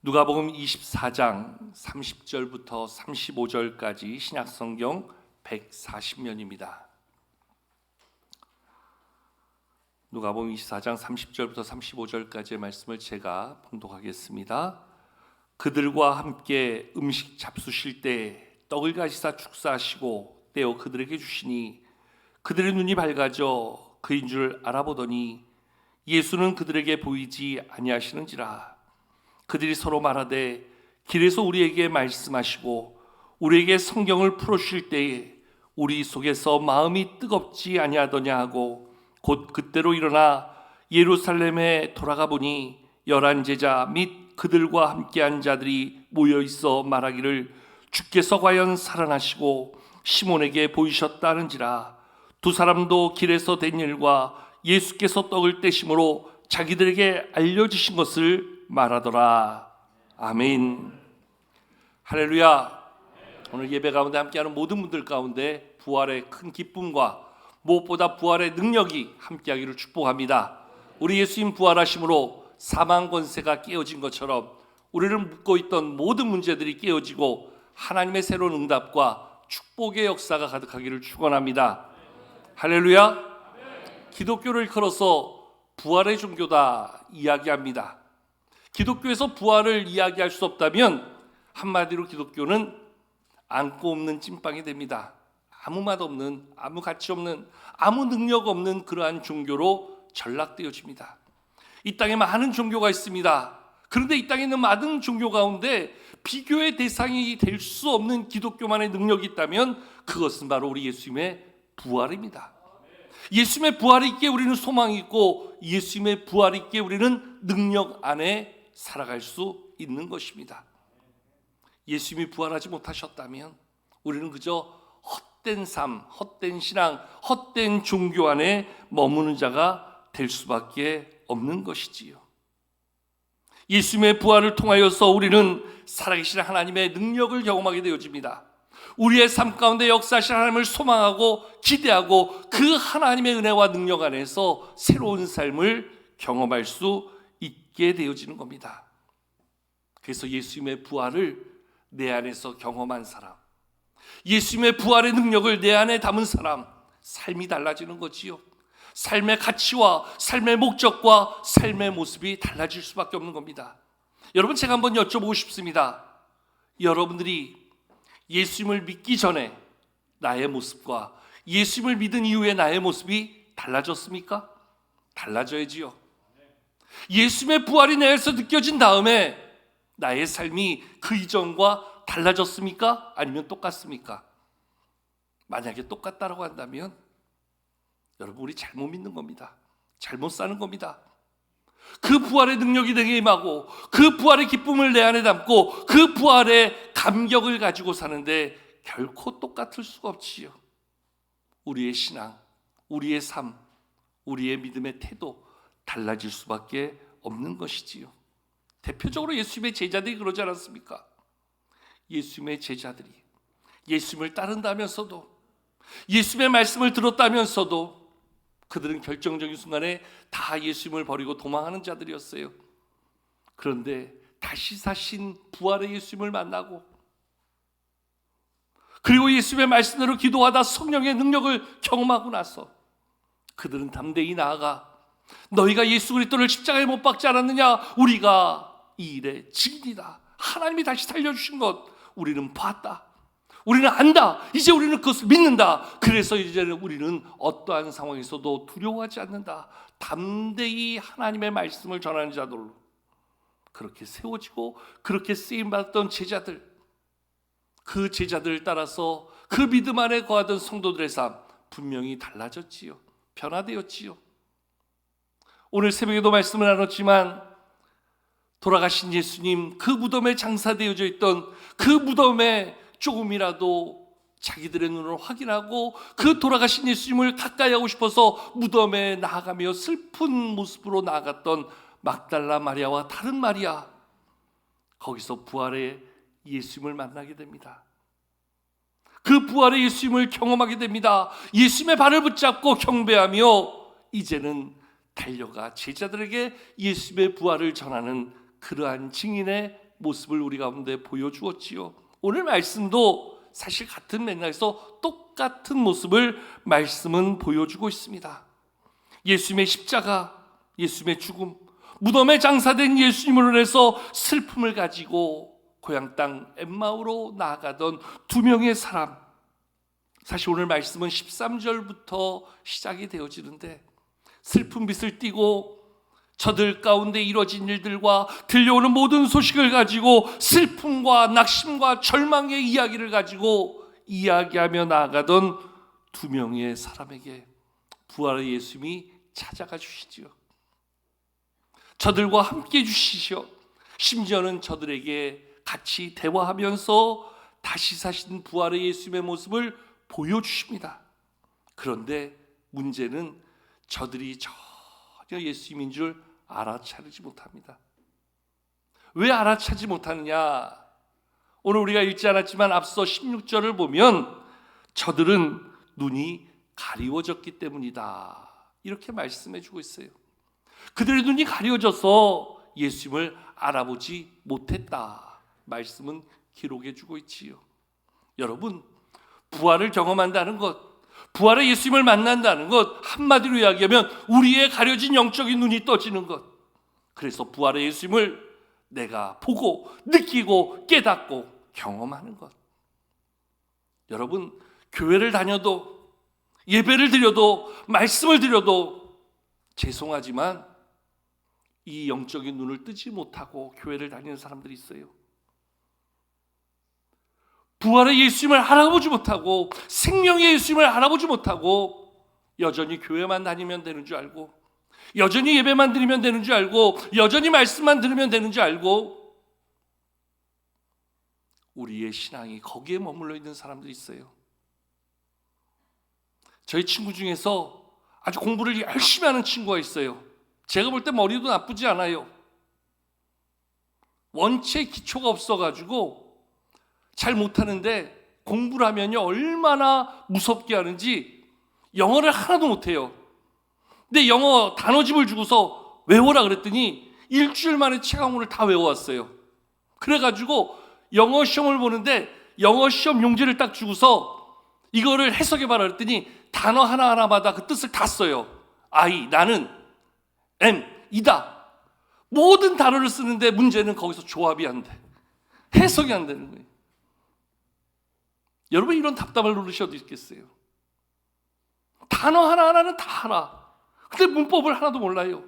누가복음 24장 30절부터 35절까지 신약성경 140면입니다. 누가복음 24장 30절부터 35절까지의 말씀을 제가 봉독하겠습니다. 그들과 함께 음식 잡수실 때 떡을 가지사 축사하시고 떼어 그들에게 주시니 그들의 눈이 밝아져 그인 줄 알아보더니 예수는 그들에게 보이지 아니하시는지라. 그들이 서로 말하되 길에서 우리에게 말씀하시고 우리에게 성경을 풀어주실 때에 우리 속에서 마음이 뜨겁지 아니하더냐 하고 곧 그때로 일어나 예루살렘에 돌아가 보니 11 제자 및 그들과 함께한 자들이 모여있어 말하기를 주께서 과연 살아나시고 시몬에게 보이셨다는지라. 두 사람도 길에서 된 일과 예수께서 떡을 떼심으로 자기들에게 알려주신 것을 말하더라. 아멘. 할렐루야. 오늘 예배 가운데 함께하는 모든 분들 가운데 부활의 큰 기쁨과 무엇보다 부활의 능력이 함께하기를 축복합니다. 우리 예수님 부활하심으로 사망 권세가 깨어진 것처럼 우리를 묶고 있던 모든 문제들이 깨어지고 하나님의 새로운 응답과 축복의 역사가 가득하기를 축원합니다. 할렐루야. 기독교를 걸어서 부활의 종교다 이야기합니다. 기독교에서 부활을 이야기할 수 없다면 한마디로 기독교는 안고 없는 찐빵이 됩니다. 아무 맛 없는, 아무 가치 없는, 아무 능력 없는 그러한 종교로 전락되어집니다. 이 땅에 많은 종교가 있습니다. 그런데 이 땅에 있는 많은 종교 가운데 비교의 대상이 될 수 없는 기독교만의 능력이 있다면 그것은 바로 우리 예수님의 부활입니다. 예수님의 부활이 있기에 우리는 소망이 있고 예수님의 부활이 있기에 우리는 능력 안에 살아갈 수 있는 것입니다. 예수님이 부활하지 못하셨다면 우리는 그저 헛된 삶, 헛된 신앙, 헛된 종교 안에 머무는 자가 될 수밖에 없는 것이지요. 예수님의 부활을 통하여서 우리는 살아계신 하나님의 능력을 경험하게 되어집니다. 우리의 삶 가운데 역사하신 하나님을 소망하고 기대하고 그 하나님의 은혜와 능력 안에서 새로운 삶을 경험할 수 있게 되어지는 겁니다. 그래서 예수님의 부활을 내 안에서 경험한 사람, 예수님의 부활의 능력을 내 안에 담은 사람, 삶이 달라지는 거지요. 삶의 가치와 삶의 목적과 삶의 모습이 달라질 수밖에 없는 겁니다. 여러분, 제가 한번 여쭤보고 싶습니다. 여러분들이 예수님을 믿기 전에 나의 모습과 예수님을 믿은 이후에 나의 모습이 달라졌습니까? 달라져야지요. 예수님의 부활이 내 안에서 느껴진 다음에 나의 삶이 그 이전과 달라졌습니까? 아니면 똑같습니까? 만약에 똑같다라고 한다면 여러분, 우리 잘못 믿는 겁니다. 잘못 사는 겁니다. 그 부활의 능력이 내게 임하고 그 부활의 기쁨을 내 안에 담고 그 부활의 감격을 가지고 사는데 결코 똑같을 수가 없지요. 우리의 신앙, 우리의 삶, 우리의 믿음의 태도 달라질 수밖에 없는 것이지요. 대표적으로 예수님의 제자들이 그러지 않았습니까? 예수님의 제자들이 예수님을 따른다면서도 예수님의 말씀을 들었다면서도 그들은 결정적인 순간에 다 예수님을 버리고 도망하는 자들이었어요. 그런데 다시 사신 부활의 예수님을 만나고 그리고 예수님의 말씀대로 기도하다 성령의 능력을 경험하고 나서 그들은 담대히 나아가 너희가 예수 그리스도를 십자가에 못 박지 않았느냐? 우리가 이 일의 증인이다. 하나님이 다시 살려주신 것 우리는 봤다. 우리는 안다. 이제 우리는 그것을 믿는다. 그래서 이제는 우리는 어떠한 상황에서도 두려워하지 않는다. 담대히 하나님의 말씀을 전하는 자들로 그렇게 세워지고 그렇게 쓰임받았던 제자들, 그 제자들을 따라서 그 믿음 안에 거하던 성도들의 삶 분명히 달라졌지요. 변화되었지요. 오늘 새벽에도 말씀을 나눴지만 돌아가신 예수님 그 무덤에 장사되어져 있던 그 무덤에 조금이라도 자기들의 눈으로 확인하고 그 돌아가신 예수님을 가까이 하고 싶어서 무덤에 나아가며 슬픈 모습으로 나아갔던 막달라 마리아와 다른 마리아, 거기서 부활의 예수님을 만나게 됩니다. 그 부활의 예수님을 경험하게 됩니다. 예수님의 발을 붙잡고 경배하며 이제는 달려가 제자들에게 예수님의 부활을 전하는 그러한 증인의 모습을 우리 가운데 보여주었지요. 오늘 말씀도 사실 같은 맥락에서 똑같은 모습을 말씀은 보여주고 있습니다. 예수님의 십자가, 예수님의 죽음, 무덤에 장사된 예수님으로 인해서 슬픔을 가지고 고향 땅 엠마오로 나아가던 두 명의 사람. 사실 오늘 말씀은 13절부터 시작이 되어지는데 슬픈 빛을 띠고 저들 가운데 이루어진 일들과 들려오는 모든 소식을 가지고 슬픔과 낙심과 절망의 이야기를 가지고 이야기하며 나아가던 두 명의 사람에게 부활의 예수님이 찾아가 주시지요. 저들과 함께 주시시오. 심지어는 저들에게 같이 대화하면서 다시 사신 부활의 예수님의 모습을 보여주십니다. 그런데 문제는 저들이 전혀 예수님인 줄 알아차리지 못합니다. 왜 알아차리지 못하느냐? 오늘 우리가 읽지 않았지만 앞서 16절을 보면 저들은 눈이 가리워졌기 때문이다, 이렇게 말씀해 주고 있어요. 그들의 눈이 가리워져서 예수님을 알아보지 못했다, 말씀은 기록해 주고 있지요. 여러분, 부활을 경험한다는 것, 부활의 예수님을 만난다는 것, 한마디로 이야기하면 우리의 가려진 영적인 눈이 떠지는 것. 그래서 부활의 예수님을 내가 보고 느끼고 깨닫고 경험하는 것. 여러분, 교회를 다녀도 예배를 드려도 말씀을 드려도 죄송하지만 이 영적인 눈을 뜨지 못하고 교회를 다니는 사람들이 있어요. 부활의 예수님을 알아보지 못하고 생명의 예수님을 알아보지 못하고 여전히 교회만 다니면 되는 줄 알고 여전히 예배만 드리면 되는 줄 알고 여전히 말씀만 들으면 되는 줄 알고 우리의 신앙이 거기에 머물러 있는 사람들이 있어요. 저희 친구 중에서 아주 공부를 열심히 하는 친구가 있어요. 제가 볼 때 머리도 나쁘지 않아요. 원체 기초가 없어가지고 잘 못하는데 공부를 하면요 얼마나 무섭게 하는지 영어를 하나도 못해요. 근데 영어 단어집을 주고서 외워라 그랬더니 일주일 만에 책 한 권을 다 외워왔어요. 그래가지고 영어 시험을 보는데 영어 시험 용지를 딱 주고서 이거를 해석해봐라 그랬더니 단어 하나하나마다 그 뜻을 다 써요. I, 나는, am, 이다. 모든 단어를 쓰는데 문제는 거기서 조합이 안 돼. 해석이 안 되는 거예요. 여러분, 이런 답답을 누르셔도 있겠어요? 단어 하나하나는 다 알아. 근데 문법을 하나도 몰라요.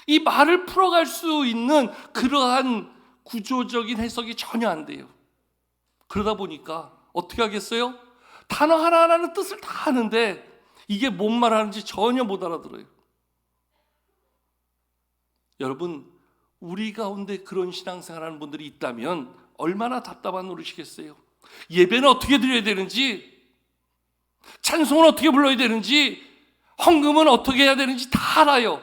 이 말을 풀어갈 수 있는 그러한 구조적인 해석이 전혀 안 돼요. 그러다 보니까 어떻게 하겠어요? 단어 하나하나는 뜻을 다 아는데 이게 뭔 말하는지 전혀 못 알아들어요. 여러분, 우리 가운데 그런 신앙생활하는 분들이 있다면 얼마나 답답한 노릇이겠어요? 예배는 어떻게 드려야 되는지, 찬송은 어떻게 불러야 되는지, 헌금은 어떻게 해야 되는지 다 알아요.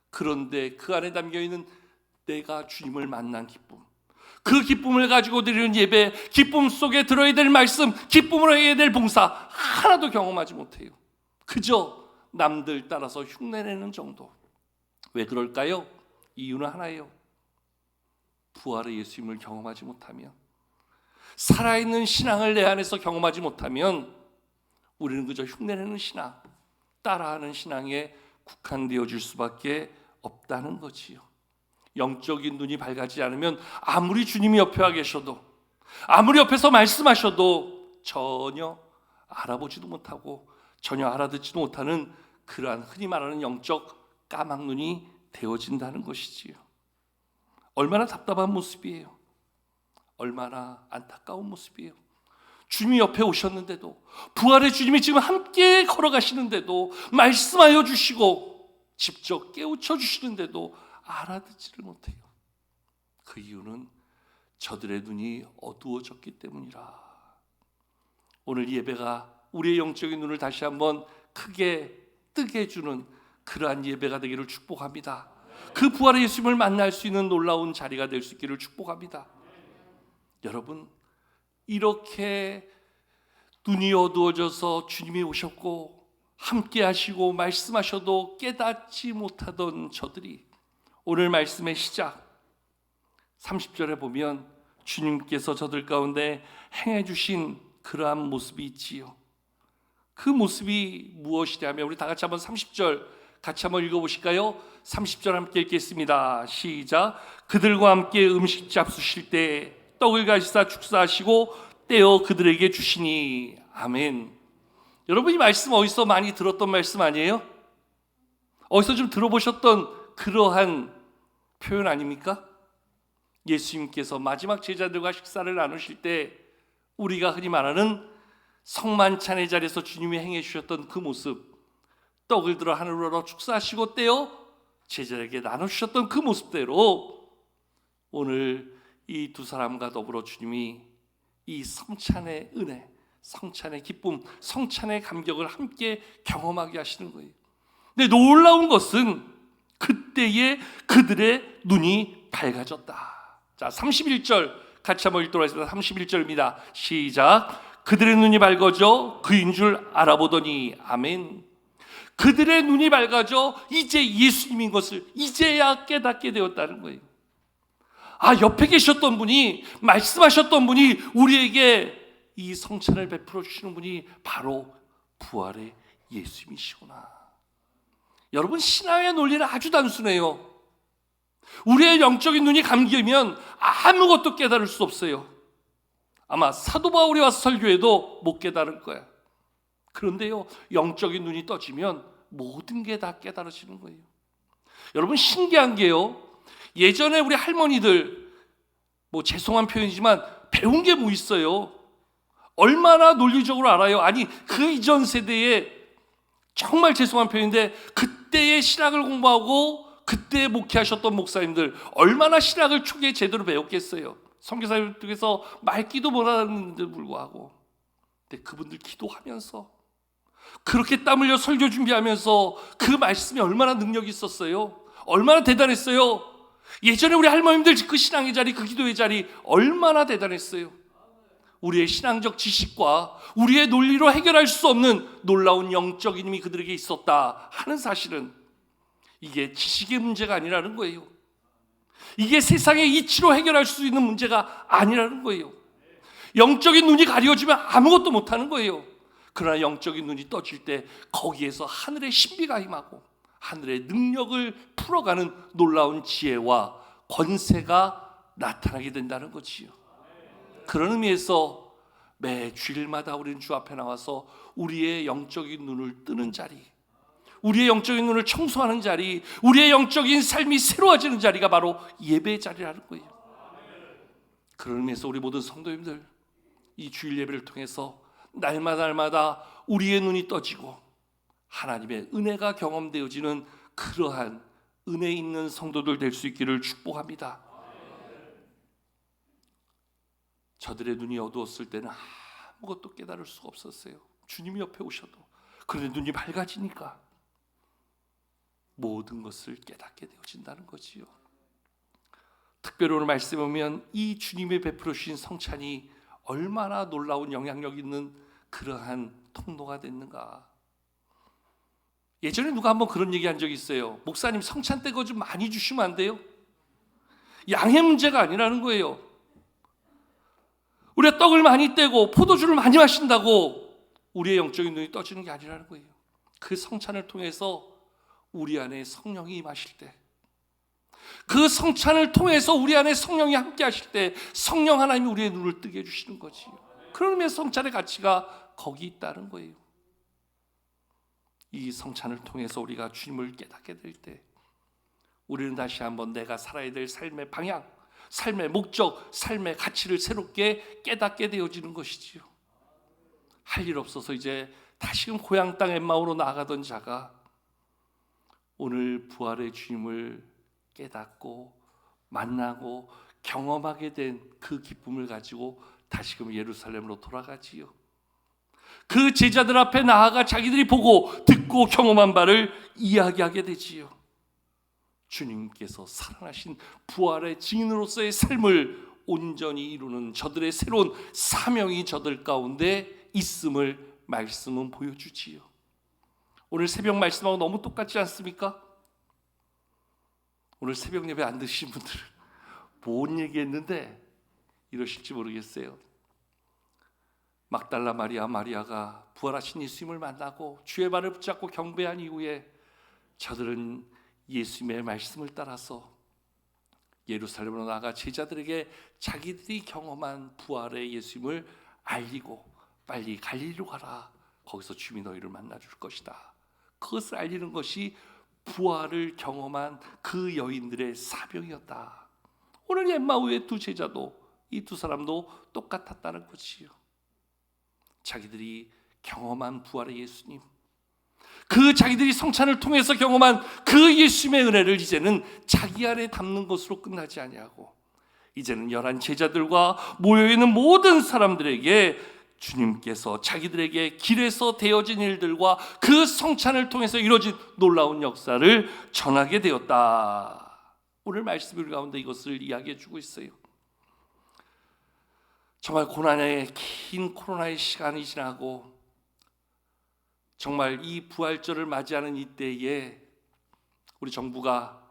그런데 그 안에 담겨있는 내가 주님을 만난 기쁨, 그 기쁨을 가지고 드리는 예배, 기쁨 속에 들어야 될 말씀, 기쁨으로 해야 될 봉사 하나도 경험하지 못해요. 그저 남들 따라서 흉내내는 정도. 왜 그럴까요? 이유는 하나예요. 부활의 예수님을 경험하지 못하면, 살아있는 신앙을 내 안에서 경험하지 못하면 우리는 그저 흉내내는 신앙, 따라하는 신앙에 국한되어질 수밖에 없다는 거지요. 영적인 눈이 밝아지지 않으면 아무리 주님이 옆에 와 계셔도, 아무리 옆에서 말씀하셔도 전혀 알아보지도 못하고 전혀 알아듣지도 못하는 그러한 흔히 말하는 영적 까막눈이 되어진다는 것이지요. 얼마나 답답한 모습이에요. 얼마나 안타까운 모습이에요. 주님이 옆에 오셨는데도, 부활의 주님이 지금 함께 걸어가시는데도, 말씀하여 주시고 직접 깨우쳐 주시는데도 알아듣지를 못해요. 그 이유는 저들의 눈이 어두워졌기 때문이라. 오늘 예배가 우리의 영적인 눈을 다시 한번 크게 뜨게 해주는 그러한 예배가 되기를 축복합니다. 그 부활의 예수님을 만날 수 있는 놀라운 자리가 될 수 있기를 축복합니다. 여러분, 이렇게 눈이 어두워져서 주님이 오셨고 함께 하시고 말씀하셔도 깨닫지 못하던 저들이 오늘 말씀의 시작, 30절에 보면 주님께서 저들 가운데 행해 주신 그러한 모습이 있지요. 그 모습이 무엇이냐면 우리 다 같이 한번 30절 같이 한번 읽어보실까요? 30절 함께 읽겠습니다. 시작. 그들과 함께 음식 잡수실 때 떡을 가지사 축사하시고 떼어 그들에게 주시니. 아멘. 여러분, 이 말씀 어디서 많이 들었던 말씀 아니에요? 어디서 좀 들어보셨던 그러한 표현 아닙니까? 예수님께서 마지막 제자들과 식사를 나누실 때 우리가 흔히 말하는 성만찬의 자리에서 주님이 행해 주셨던 그 모습, 떡을 들어 하늘로 축사하시고 떼어 제자에게 나눠주셨던 그 모습대로 오늘 이 두 사람과 더불어 주님이 이 성찬의 은혜, 성찬의 기쁨, 성찬의 감격을 함께 경험하게 하시는 거예요. 근데 놀라운 것은 그때에 그들의 눈이 밝아졌다. 자, 31절 같이 한번 읽도록 하겠습니다. 31절입니다. 시작. 그들의 눈이 밝아져 그인 줄 알아보더니. 아멘. 그들의 눈이 밝아져 이제 예수님인 것을 이제야 깨닫게 되었다는 거예요. 아, 옆에 계셨던 분이, 말씀하셨던 분이, 우리에게 이 성찬을 베풀어 주시는 분이 바로 부활의 예수님이시구나. 여러분, 신앙의 논리는 아주 단순해요. 우리의 영적인 눈이 감기면 아무것도 깨달을 수 없어요. 아마 사도 바울이 와서 설교해도 못 깨달을 거야. 그런데요, 영적인 눈이 떠지면 모든 게 다 깨달아지는 거예요. 여러분, 신기한 게요, 예전에 우리 할머니들, 죄송한 표현이지만 배운 게 뭐 있어요? 얼마나 논리적으로 알아요. 아니, 그 이전 세대에, 정말 죄송한 표현인데, 그때의 신학을 공부하고 그때 목회하셨던 목사님들 얼마나 신학을 초기에 제대로 배웠겠어요. 선교사님들께서 말귀도 못하는데 불구하고. 근데 그분들 기도하면서, 그렇게 땀 흘려 설교 준비하면서 그 말씀이 얼마나 능력이 있었어요. 얼마나 대단했어요. 예전에 우리 할머님들 그 신앙의 자리, 그 기도의 자리 얼마나 대단했어요. 우리의 신앙적 지식과 우리의 논리로 해결할 수 없는 놀라운 영적인 힘이 그들에게 있었다 하는 사실은, 이게 지식의 문제가 아니라는 거예요. 이게 세상의 이치로 해결할 수 있는 문제가 아니라는 거예요. 영적인 눈이 가려지면 아무것도 못하는 거예요. 그러나 영적인 눈이 떠질 때 거기에서 하늘의 신비가 임하고 하늘의 능력을 풀어가는 놀라운 지혜와 권세가 나타나게 된다는 거지요. 그런 의미에서 매 주일마다 우리는 주 앞에 나와서 우리의 영적인 눈을 뜨는 자리, 우리의 영적인 눈을 청소하는 자리, 우리의 영적인 삶이 새로워지는 자리가 바로 예배의 자리라는 거예요. 그런 의미에서 우리 모든 성도님들, 이 주일 예배를 통해서 날마다 우리의 눈이 떠지고 하나님의 은혜가 경험되어지는 그러한 은혜 있는 성도들 될 수 있기를 축복합니다. 저들의 눈이 어두웠을 때는 아무것도 깨달을 수가 없었어요. 주님이 옆에 오셔도. 그런데 눈이 밝아지니까 모든 것을 깨닫게 되어진다는 거지요. 특별히 오늘 말씀에 보면 이 주님의 베풀어 주신 성찬이 얼마나 놀라운 영향력 있는 그러한 통로가 됐는가. 예전에 누가 한번 그런 얘기 한 적이 있어요. 목사님, 성찬 때 그거 좀 많이 주시면 안 돼요? 양의 문제가 아니라는 거예요. 우리가 떡을 많이 떼고 포도주를 많이 마신다고 우리의 영적인 눈이 떠지는 게 아니라는 거예요. 그 성찬을 통해서 우리 안에 성령이 임하실 때, 그 성찬을 통해서 우리 안에 성령이 함께 하실 때 성령 하나님이 우리의 눈을 뜨게 해주시는 거지. 그런 의미에서 성찬의 가치가 거기 있다는 거예요. 이 성찬을 통해서 우리가 주님을 깨닫게 될 때 우리는 다시 한번 내가 살아야 될 삶의 방향, 삶의 목적, 삶의 가치를 새롭게 깨닫게 되어지는 것이지요. 할 일 없어서 이제 다시금 고향 땅 엠마오로 나아가던 자가 오늘 부활의 주님을 깨닫고 만나고 경험하게 된 그 기쁨을 가지고 다시금 예루살렘으로 돌아가지요. 그 제자들 앞에 나아가 자기들이 보고 듣고 경험한 바를 이야기하게 되지요. 주님께서 살아나신 부활의 증인으로서의 삶을 온전히 이루는 저들의 새로운 사명이 저들 가운데 있음을 말씀은 보여주지요. 오늘 새벽 말씀하고 너무 똑같지 않습니까? 오늘 새벽 예배 안 드신 분들 뭔 얘기했는데 이러실지 모르겠어요. 막달라 마리아가 부활하신 예수님을 만나고 주의 발을 붙잡고 경배한 이후에 저들은 예수님의 말씀을 따라서 예루살렘으로 나가 제자들에게 자기들이 경험한 부활의 예수님을 알리고 빨리 갈릴리로 가라. 거기서 주님이 너희를 만나줄 것이다. 그것을 알리는 것이 부활을 경험한 그 여인들의 사명이었다. 오늘 엠마오의 두 제자도 이 두 사람도 똑같았다는 것이요. 자기들이 경험한 부활의 예수님, 그 자기들이 성찬을 통해서 경험한 그 예수님의 은혜를 이제는 자기 안에 담는 것으로 끝나지 아니하고 이제는 11 제자들과 모여있는 모든 사람들에게 주님께서 자기들에게 길에서 되어진 일들과 그 성찬을 통해서 이루어진 놀라운 역사를 전하게 되었다. 오늘 말씀 우리 가운데 이것을 이야기해 주고 있어요. 정말 고난의 긴 코로나의 시간이 지나고 정말 이 부활절을 맞이하는 이때에 우리 정부가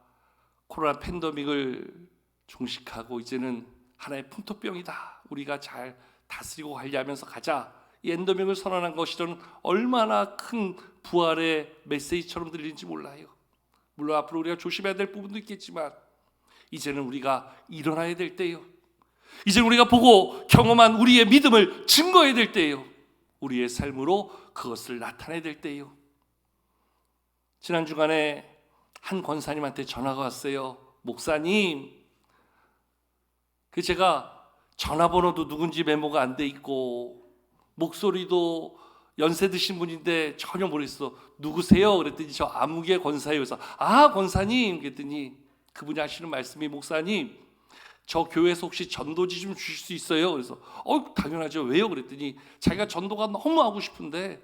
코로나 팬데믹을 종식하고 이제는 하나의 풍토병이다, 우리가 잘 다스리고 관리하면서 가자, 이 엔데믹을 선언한 것이 저는 얼마나 큰 부활의 메시지처럼 들리는지 몰라요. 물론 앞으로 우리가 조심해야 될 부분도 있겠지만 이제는 우리가 일어나야 될 때예요. 이제 우리가 보고 경험한 우리의 믿음을 증거해야 될 때예요. 우리의 삶으로 그것을 나타내야 될 때예요. 지난 주간에 한 권사님한테 전화가 왔어요. 목사님, 제가 전화번호도 누군지 메모가 안 돼 있고 목소리도 연세 드신 분인데 전혀 모르겠어. 누구세요? 그랬더니 저 아무개 권사예요. 그래서 아, 권사님 그랬더니 그분이 하시는 말씀이, 목사님 저 교회에서 혹시 전도지 좀 주실 수 있어요? 그래서 당연하죠. 왜요? 그랬더니 자기가 전도가 너무 하고 싶은데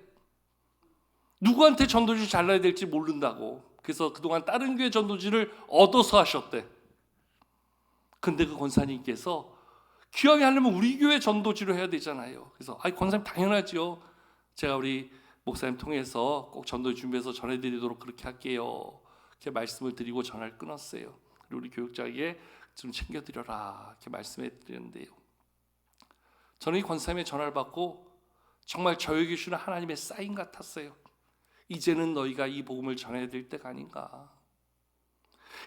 누구한테 전도지 잘라야 될지 모른다고. 그래서 그동안 다른 교회 전도지를 얻어서 하셨대. 근데 그 권사님께서 귀하게 하려면 우리 교회 전도지로 해야 되잖아요. 그래서 권사님 당연하죠. 제가 우리 목사님 통해서 꼭 전도지 준비해서 전해드리도록 그렇게 할게요. 이렇게 말씀을 드리고 전화를 끊었어요. 그리고 우리 교육자에게 좀 챙겨드려라 이렇게 말씀해 드렸는데요. 저는 이 권사님의 전화를 받고 정말 저에게 주는 하나님의 사인 같았어요. 이제는 너희가 이 복음을 전해야 될 때가 아닌가.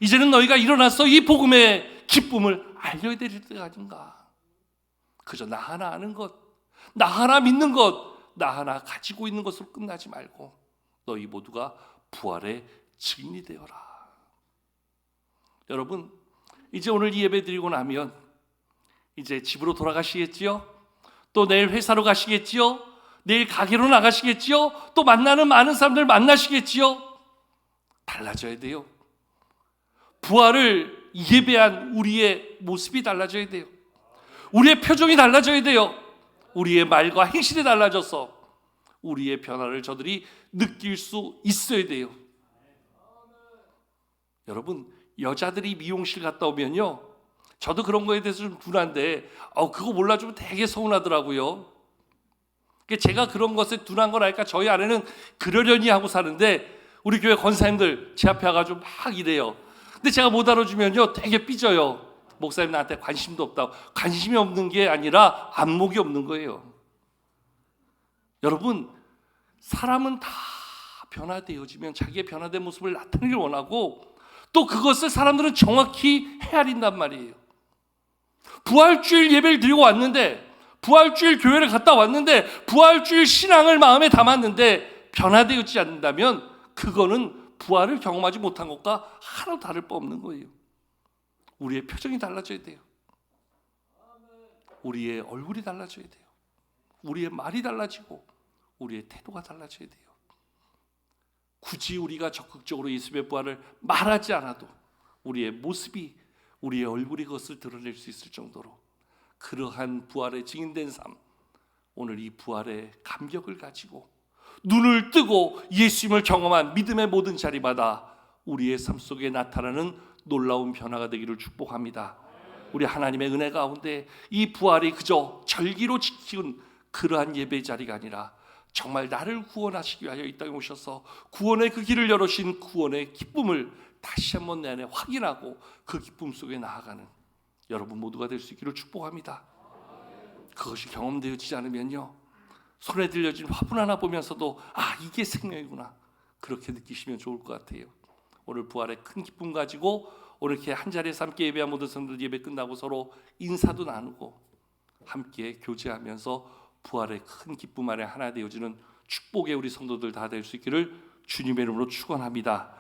이제는 너희가 일어나서 이 복음의 기쁨을 알려야 될 때가 아닌가. 그저 나 하나 아는 것, 나 하나 믿는 것, 나 하나 가지고 있는 것으로 끝나지 말고 너희 모두가 부활의 증인이 되어라. 여러분, 이제 오늘 이 예배 드리고 나면 이제 집으로 돌아가시겠지요? 또 내일 회사로 가시겠지요? 내일 가게로 나가시겠지요? 또 만나는 많은 사람들 만나시겠지요? 달라져야 돼요. 부활을 예배한 우리의 모습이 달라져야 돼요. 우리의 표정이 달라져야 돼요. 우리의 말과 행실이 달라져서 우리의 변화를 저들이 느낄 수 있어야 돼요. 여러분, 여자들이 미용실 갔다 오면요, 저도 그런 거에 대해서 좀 둔한데 그거 몰라주면 되게 서운하더라고요. 제가 그런 것에 둔한 걸 알까 저희 아내는 그러려니 하고 사는데 우리 교회 권사님들 제 앞에 와가지고 막 이래요. 근데 제가 못 알아주면요 되게 삐져요. 목사님 나한테 관심도 없다고. 관심이 없는 게 아니라 안목이 없는 거예요. 여러분, 사람은 다 변화되어지면 자기의 변화된 모습을 나타내길 원하고 또 그것을 사람들은 정확히 헤아린단 말이에요. 부활주일 예배를 드리고 왔는데, 부활주일 교회를 갔다 왔는데, 부활주일 신앙을 마음에 담았는데 변화되지 않는다면 그거는 부활을 경험하지 못한 것과 하나도 다를 바 없는 거예요. 우리의 표정이 달라져야 돼요. 우리의 얼굴이 달라져야 돼요. 우리의 말이 달라지고 우리의 태도가 달라져야 돼요. 굳이 우리가 적극적으로 예수님의 부활을 말하지 않아도 우리의 모습이, 우리의 얼굴이 그것을 드러낼 수 있을 정도로 그러한 부활의 증인된 삶, 오늘 이 부활의 감격을 가지고 눈을 뜨고 예수님을 경험한 믿음의 모든 자리마다 우리의 삶 속에 나타나는 놀라운 변화가 되기를 축복합니다. 우리 하나님의 은혜 가운데 이 부활이 그저 절기로 지키는 그러한 예배 자리가 아니라 정말 나를 구원하시기 위하여 이 땅에 오셔서 구원의 그 길을 열어신 구원의 기쁨을 다시 한번 내 안에 확인하고 그 기쁨 속에 나아가는 여러분 모두가 될 수 있기를 축복합니다. 그것이 경험되어지지 않으면요, 손에 들려진 화분 하나 보면서도 이게 생명이구나, 그렇게 느끼시면 좋을 것 같아요. 오늘 부활의 큰 기쁨 가지고 오늘 이렇게 한 자리에서 함께 예배한 모든 성도들 예배 끝나고 서로 인사도 나누고 함께 교제하면서 부활의 큰 기쁨 안에 하나 되어지는 축복의 우리 성도들 다 될 수 있기를 주님의 이름으로 축원합니다.